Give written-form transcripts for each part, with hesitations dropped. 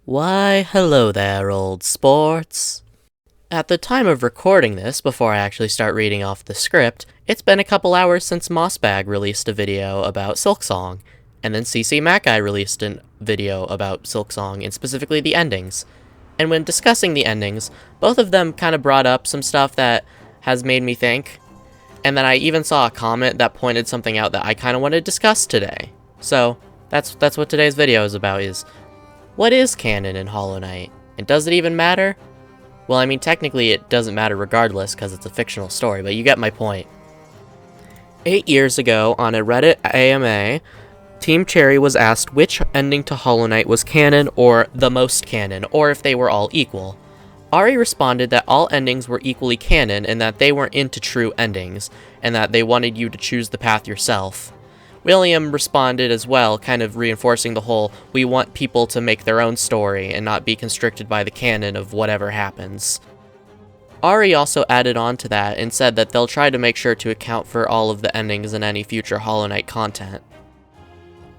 Why, hello there, old sports. At the time of recording this, before I actually start reading off the script, it's been a couple hours since Mossbag released a video about Silksong, and then CC Mackay released a video about Silksong, and specifically the endings. And when discussing the endings, both of them kind of brought up some stuff that has made me think, and then I even saw a comment that pointed something out that I kind of want to discuss today. So, that's what today's video is about, is what is canon in Hollow Knight? And does it even matter? Well, I mean, technically it doesn't matter regardless, because it's a fictional story, but you get my point. 8 years ago, on a Reddit AMA, Team Cherry was asked which ending to Hollow Knight was canon, or the most canon, or if they were all equal. Ari responded that all endings were equally canon, and that they weren't into true endings, and that they wanted you to choose the path yourself. William responded as well, kind of reinforcing the whole, we want people to make their own story and not be constricted by the canon of whatever happens. Ari also added on to that and said that they'll try to make sure to account for all of the endings in any future Hollow Knight content.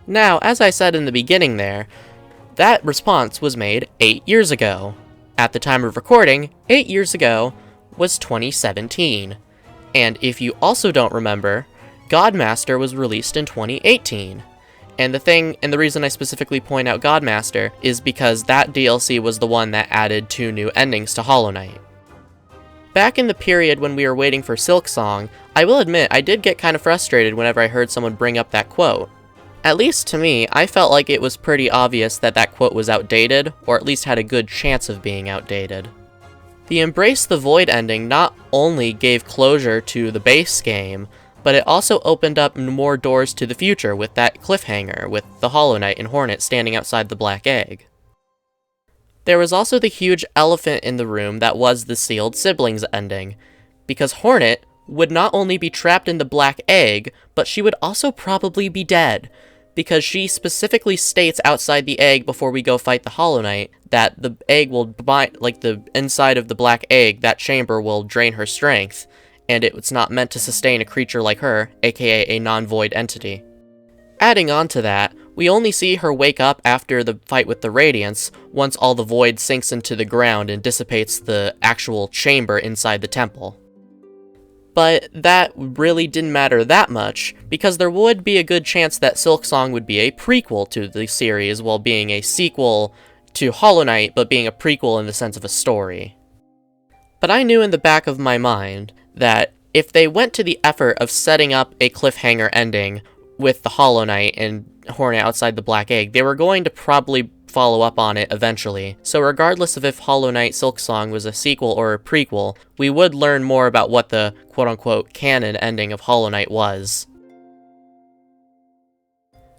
Now, as I said in the beginning there, that response was made 8 years ago. At the time of recording, 8 years ago was 2017. And if you also don't remember, Godmaster was released in 2018. And the reason I specifically point out Godmaster is because that DLC was the one that added 2 new endings to Hollow Knight. Back in the period when we were waiting for Silksong, I will admit I did get kind of frustrated whenever I heard someone bring up that quote. At least to me, I felt like it was pretty obvious that that quote was outdated, or at least had a good chance of being outdated. The Embrace the Void ending not only gave closure to the base game, but it also opened up more doors to the future with that cliffhanger, with the Hollow Knight and Hornet standing outside the Black Egg. There was also the huge elephant in the room that was the Sealed Siblings ending, because Hornet would not only be trapped in the Black Egg, but she would also probably be dead, because she specifically states outside the egg before we go fight the Hollow Knight that the egg will the inside of the Black Egg, that chamber will drain her strength, and it's not meant to sustain a creature like her, aka a non-void entity. Adding on to that, we only see her wake up after the fight with the Radiance, once all the void sinks into the ground and dissipates the actual chamber inside the temple. But that really didn't matter that much, because there would be a good chance that Silksong would be a prequel to the series, while being a sequel to Hollow Knight, but being a prequel in the sense of a story. But I knew in the back of my mind that if they went to the effort of setting up a cliffhanger ending with the Hollow Knight and Hornet outside the Black Egg, they were going to probably follow up on it eventually. So regardless of if Hollow Knight Silksong was a sequel or a prequel, we would learn more about what the quote-unquote canon ending of Hollow Knight was.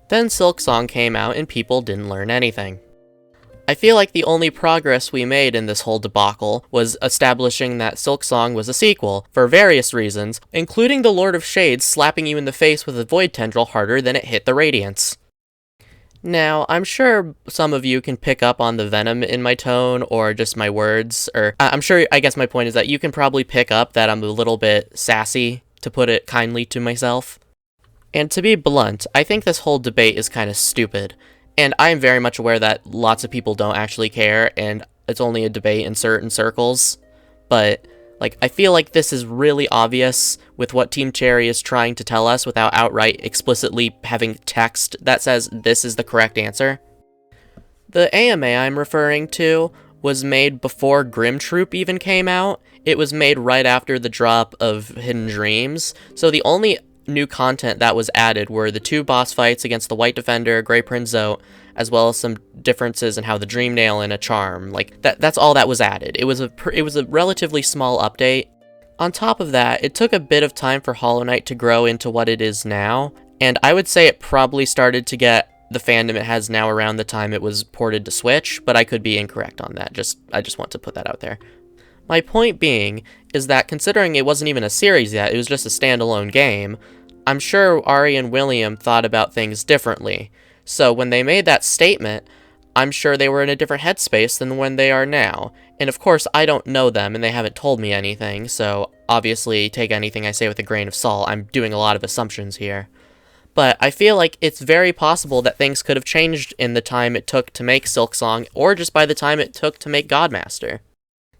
Then Silksong came out and people didn't learn anything. I feel like the only progress we made in this whole debacle was establishing that Silksong was a sequel, for various reasons, including the Lord of Shades slapping you in the face with a void tendril harder than it hit the Radiance. Now, I'm sure some of you can pick up on the venom in my tone, or just my words, or I guess my point is that you can probably pick up that I'm a little bit sassy, to put it kindly to myself. And to be blunt, I think this whole debate is kind of stupid. And I am very much aware that lots of people don't actually care, and it's only a debate in certain circles. But, I feel like this is really obvious with what Team Cherry is trying to tell us without outright explicitly having text that says this is the correct answer. The AMA I'm referring to was made before Grim Troop even came out. It was made right after the drop of Hidden Dreams, so the only new content that was added were the 2 boss fights against the White Defender, Grey Prince Zote, as well as some differences in how the Dream Nail and a charm, that's all that was added. It was a relatively small update. On top of that, it took a bit of time for Hollow Knight to grow into what it is now, and I would say it probably started to get the fandom it has now around the time it was ported to Switch, but I could be incorrect on that. I just want to put that out there. My point being is that considering it wasn't even a series yet, it was just a standalone game, I'm sure Ari and William thought about things differently. So when they made that statement, I'm sure they were in a different headspace than when they are now. And of course, I don't know them and they haven't told me anything, so obviously take anything I say with a grain of salt. I'm doing a lot of assumptions here. But I feel like it's very possible that things could have changed in the time it took to make Silksong, or just by the time it took to make Godmaster.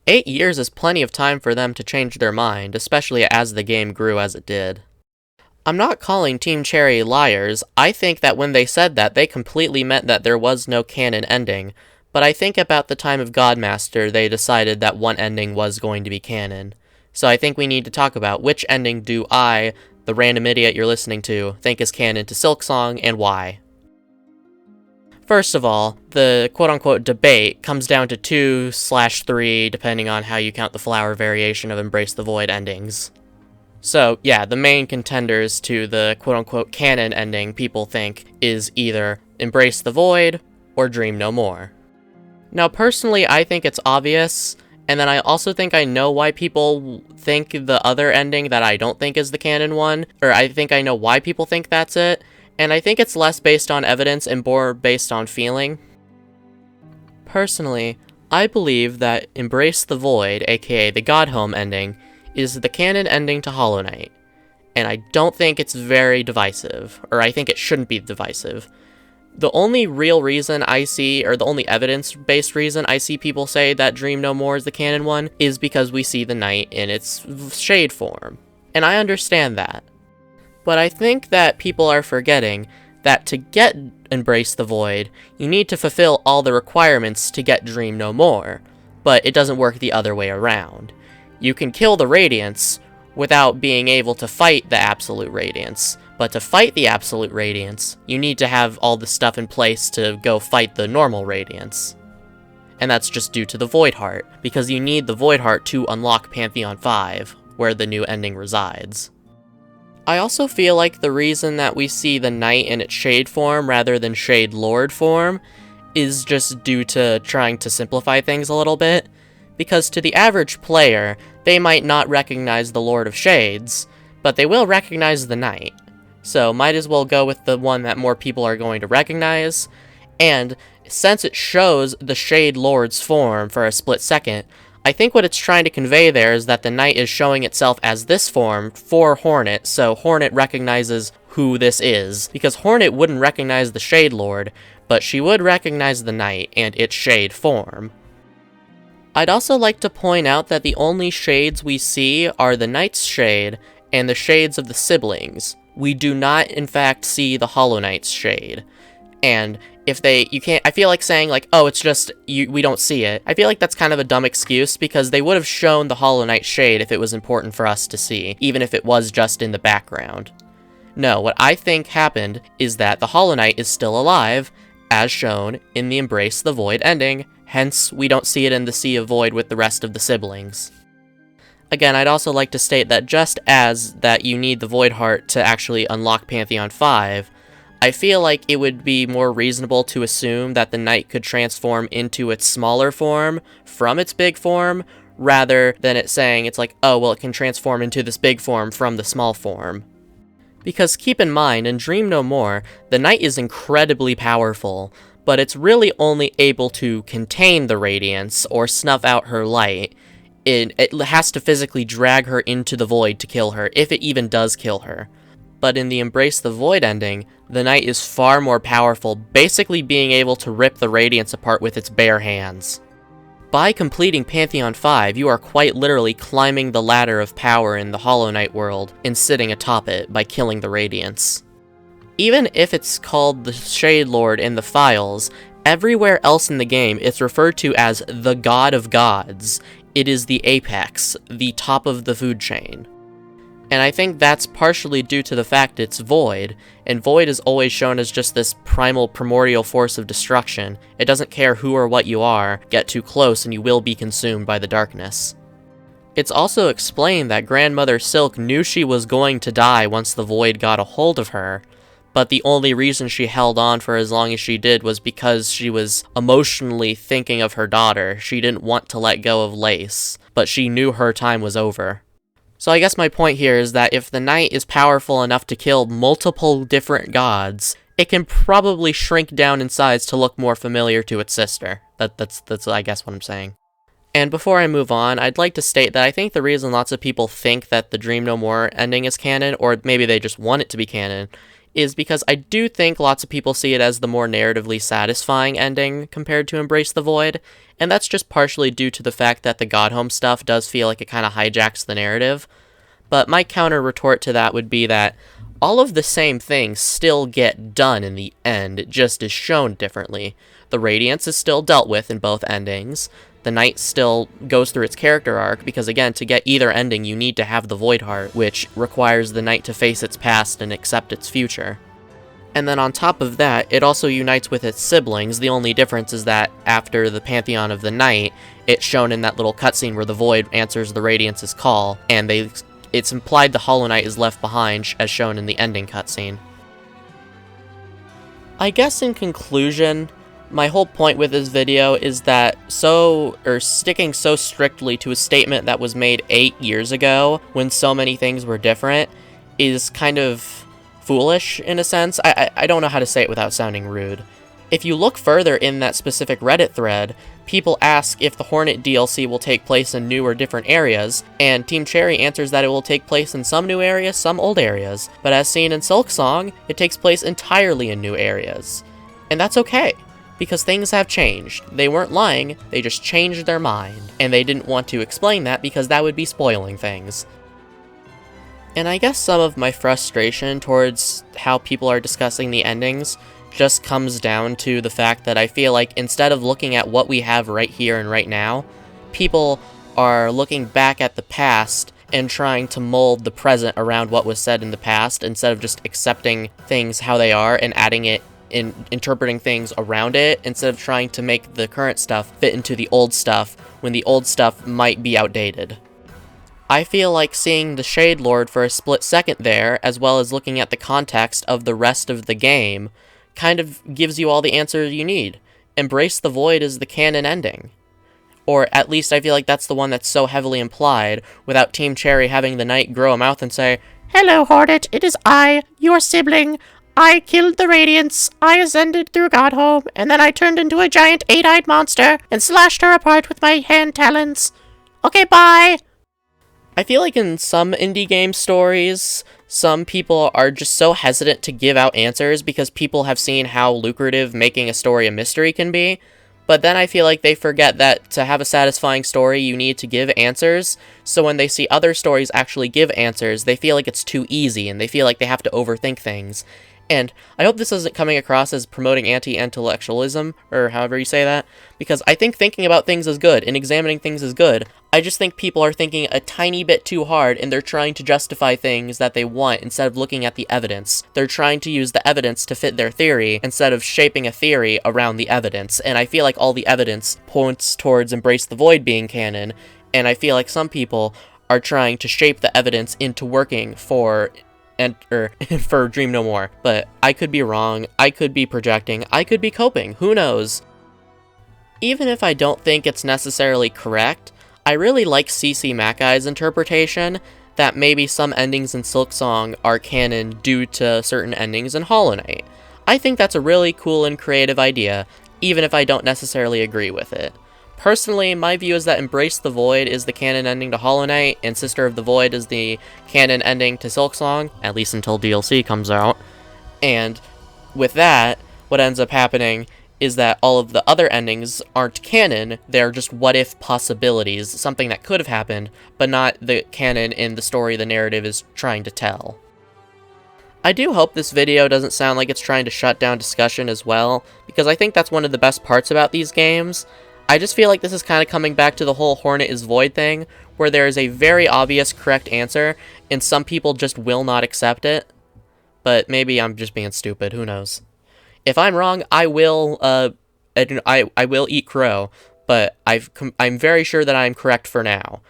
8 years is plenty of time for them to change their mind, especially as the game grew as it did. I'm not calling Team Cherry liars. I think that when they said that, they completely meant that there was no canon ending, but I think about the time of Godmaster, they decided that one ending was going to be canon. So I think we need to talk about which ending do I, the random idiot you're listening to, think is canon to Silksong, and why. First of all, the quote-unquote debate comes down to 2/3, depending on how you count the flower variation of Embrace the Void endings. So, yeah, the main contenders to the quote-unquote canon ending people think is either Embrace the Void or Dream No More. Now, personally, I think it's obvious, and then I also think I know why people think the other ending that I don't think is the canon one, or I think I know why people think that's it, and I think it's less based on evidence and more based on feeling. Personally, I believe that Embrace the Void, aka the Godhome ending, is the canon ending to Hollow Knight, and I don't think it's very divisive, or I think it shouldn't be divisive. The only real reason I see, or the only evidence-based reason I see people say that Dream No More is the canon one, is because we see the Knight in its shade form. And I understand that. But I think that people are forgetting that to get Embrace the Void, you need to fulfill all the requirements to get Dream No More, but it doesn't work the other way around. You can kill the Radiance without being able to fight the Absolute Radiance, but to fight the Absolute Radiance, you need to have all the stuff in place to go fight the normal Radiance. And that's just due to the Void Heart, because you need the Void Heart to unlock Pantheon 5, where the new ending resides. I also feel like the reason that we see the Knight in its Shade form rather than Shade Lord form is just due to trying to simplify things a little bit, because to the average player, they might not recognize the Lord of Shades, but they will recognize the Knight. So might as well go with the one that more people are going to recognize, and since it shows the Shade Lord's form for a split second, I think what it's trying to convey there is that the Knight is showing itself as this form for Hornet, so Hornet recognizes who this is, because Hornet wouldn't recognize the Shade Lord, but she would recognize the Knight and its Shade form. I'd also like to point out that the only shades we see are the Knight's Shade and the shades of the siblings. We do not, in fact, see the Hollow Knight's shade. And if I feel like saying, like, oh, it's just, we don't see it. I feel like that's kind of a dumb excuse, because they would have shown the Hollow Knight's shade if it was important for us to see, even if it was just in the background. No, what I think happened is that the Hollow Knight is still alive, as shown in the Embrace the Void ending, hence we don't see it in the Sea of Void with the rest of the siblings. Again, I'd also like to state that just as that you need the Void Heart to actually unlock Pantheon 5, I feel like it would be more reasonable to assume that the Knight could transform into its smaller form from its big form, rather than it saying it's like, oh, well, it can transform into this big form from the small form. Because keep in mind, in Dream No More, the Knight is incredibly powerful, but it's really only able to contain the Radiance or snuff out her light. It has to physically drag her into the void to kill her, if it even does kill her. But in the Embrace the Void ending, the Knight is far more powerful, basically being able to rip the Radiance apart with its bare hands. By completing Pantheon 5, you are quite literally climbing the ladder of power in the Hollow Knight world and sitting atop it by killing the Radiance. Even if it's called the Shade Lord in the files, everywhere else in the game it's referred to as the God of Gods. It is the apex, the top of the food chain. And I think that's partially due to the fact it's Void, and Void is always shown as just this primal, primordial force of destruction. It doesn't care who or what you are, get too close and you will be consumed by the darkness. It's also explained that Grandmother Silk knew she was going to die once the Void got a hold of her, but the only reason she held on for as long as she did was because she was emotionally thinking of her daughter. She didn't want to let go of Lace, but she knew her time was over. So I guess my point here is that if the Knight is powerful enough to kill multiple different gods, it can probably shrink down in size to look more familiar to its sister. That's I guess what I'm saying. And before I move on, I'd like to state that I think the reason lots of people think that the Dream No More ending is canon, or maybe they just want it to be canon, is because I do think lots of people see it as the more narratively satisfying ending compared to Embrace the Void, and that's just partially due to the fact that the Godhome stuff does feel like it kind of hijacks the narrative. But my counter retort to that would be that all of the same things still get done in the end, it just is shown differently. The Radiance is still dealt with in both endings. The Knight still goes through its character arc, because again, to get either ending, you need to have the Void Heart, which requires the Knight to face its past and accept its future. And then on top of that, it also unites with its siblings. The only difference is that after the Pantheon of the Knight, it's shown in that little cutscene where the Void answers the Radiance's call, and it's implied the Hollow Knight is left behind, as shown in the ending cutscene. I guess in conclusion, my whole point with this video is that sticking so strictly to a statement that was made 8 years ago, when so many things were different, is kind of foolish, in a sense. I don't know how to say it without sounding rude. If you look further in that specific Reddit thread, people ask if the Hornet DLC will take place in new or different areas, and Team Cherry answers that it will take place in some new areas, some old areas, but as seen in Silksong, it takes place entirely in new areas. And that's okay, because things have changed. They weren't lying, they just changed their mind, and they didn't want to explain that because that would be spoiling things. And I guess some of my frustration towards how people are discussing the endings just comes down to the fact that I feel like instead of looking at what we have right here and right now, people are looking back at the past and trying to mold the present around what was said in the past instead of just accepting things how they are and adding it in interpreting things around it instead of trying to make the current stuff fit into the old stuff when the old stuff might be outdated. I feel like seeing the Shade Lord for a split second there, as well as looking at the context of the rest of the game, kind of gives you all the answers you need. Embrace the Void is the canon ending. Or at least I feel like that's the one that's so heavily implied, without Team Cherry having the Knight grow a mouth and say, "Hello, Hornet, it is I, your sibling. I killed the Radiance, I ascended through Godhome, and then I turned into a giant 8-eyed monster and slashed her apart with my hand talons. Okay, bye!" I feel like in some indie game stories, some people are just so hesitant to give out answers because people have seen how lucrative making a story a mystery can be, but then I feel like they forget that to have a satisfying story, you need to give answers, so when they see other stories actually give answers, they feel like it's too easy, and they feel like they have to overthink things. And I hope this isn't coming across as promoting anti-intellectualism, or however you say that, because I think thinking about things is good, and examining things is good. I just think people are thinking a tiny bit too hard, and they're trying to justify things that they want instead of looking at the evidence. They're trying to use the evidence to fit their theory, instead of shaping a theory around the evidence, and I feel like all the evidence points towards Embrace the Void being canon, and I feel like some people are trying to shape the evidence into working for Dream No More. But I could be wrong, I could be projecting, I could be coping, who knows? Even if I don't think it's necessarily correct, I really like CC Mackey's interpretation that maybe some endings in Silksong are canon due to certain endings in Hollow Knight. I think that's a really cool and creative idea, even if I don't necessarily agree with it. Personally, my view is that Embrace the Void is the canon ending to Hollow Knight, and Sister of the Void is the canon ending to Silksong, at least until DLC comes out. And with that, what ends up happening is that all of the other endings aren't canon, they're just what-if possibilities, something that could have happened, but not the canon in the story the narrative is trying to tell. I do hope this video doesn't sound like it's trying to shut down discussion as well, because I think that's one of the best parts about these games. I just feel like this is kind of coming back to the whole Hornet is Void thing, where there is a very obvious correct answer, and some people just will not accept it. But maybe I'm just being stupid, who knows. If I'm wrong, I will eat crow, but I'm very sure that I'm correct for now.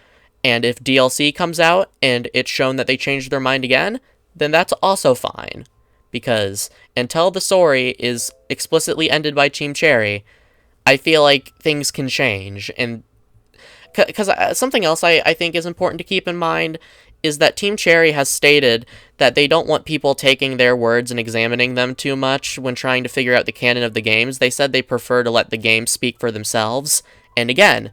And if DLC comes out, and it's shown that they changed their mind again, then that's also fine. Because until the story is explicitly ended by Team Cherry, I feel like things can change, and because something else I think is important to keep in mind is that Team Cherry has stated that they don't want people taking their words and examining them too much when trying to figure out the canon of the games. They said they prefer to let the game speak for themselves, and again,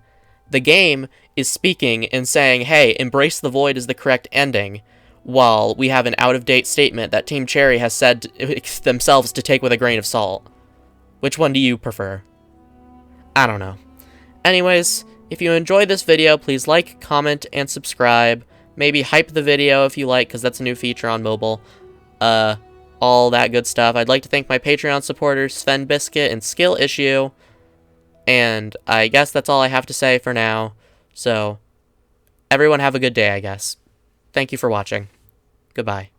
the game is speaking and saying, hey, Embrace the Void is the correct ending, while we have an out-of-date statement that Team Cherry has said themselves to take with a grain of salt. Which one do you prefer? I don't know. Anyways, if you enjoyed this video, please like, comment, and subscribe. Maybe hype the video if you like, because that's a new feature on mobile. All that good stuff. I'd like to thank my Patreon supporters, Sven Biscuit and Skill Issue. And I guess that's all I have to say for now. So, everyone have a good day, I guess. Thank you for watching. Goodbye.